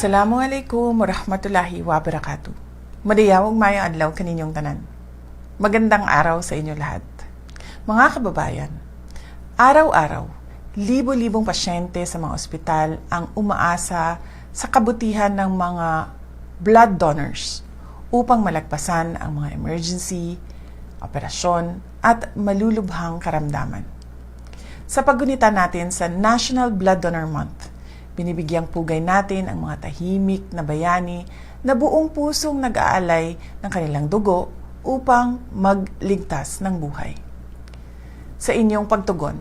Assalamualaikum warahmatullahi wabarakatuh. Madayawag mayo adlaw kaninyong tanan. Magandang araw sa inyo lahat. Mga kababayan, araw-araw, libo-libong pasyente sa mga ospital ang umaasa sa kabutihan ng mga blood donors upang malagpasan ang mga emergency, operasyon, at malulubhang karamdaman. Sa paggunita natin sa National Blood Donor Month, binibigyang pugay natin ang mga tahimik na bayani na buong pusong nag-aalay ng kanilang dugo upang magligtas ng buhay. Sa inyong pagtugon,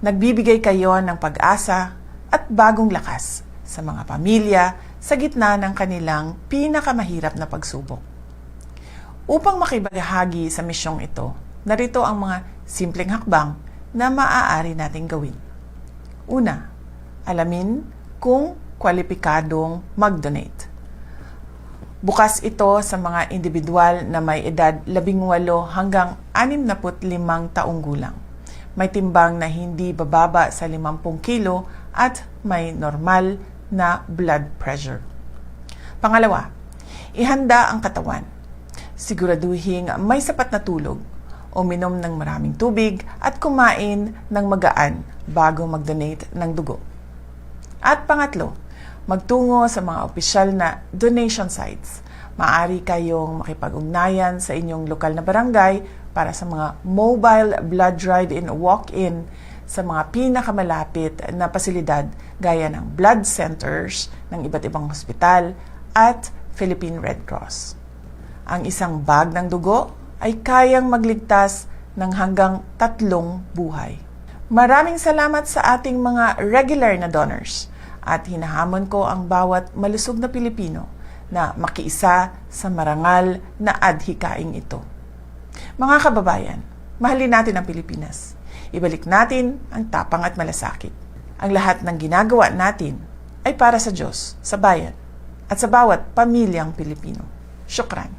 nagbibigay kayo ng pag-asa at bagong lakas sa mga pamilya sa gitna ng kanilang pinakamahirap na pagsubok. Upang makibahagi sa misyong ito, narito ang mga simpleng hakbang na maaari nating gawin. Una, alamin kung kwalipikadong mag-donate. Bukas ito sa mga individual na may edad 18 hanggang 65 taong gulang. May timbang na hindi bababa sa 50 kilo at may normal na blood pressure. Pangalawa, ihanda ang katawan. Siguraduhin may sapat na tulog, uminom ng maraming tubig at kumain ng magaan bago mag-donate ng dugo. At pangatlo, magtungo sa mga opisyal na donation sites. Maaari kayong makipag-ugnayan sa inyong lokal na barangay para sa mga mobile blood drive-in o walk-in sa mga pinakamalapit na pasilidad gaya ng blood centers ng iba't ibang hospital at Philippine Red Cross. Ang isang bag ng dugo ay kayang magligtas ng hanggang 3 buhay. Maraming salamat sa ating mga regular na donors at hinahamon ko ang bawat malusog na Pilipino na makiisa sa marangal na adhikaing ito. Mga kababayan, mahalin natin ang Pilipinas. Ibalik natin ang tapang at malasakit. Ang lahat ng ginagawa natin ay para sa Diyos, sa bayan, at sa bawat pamilyang Pilipino. Syukran.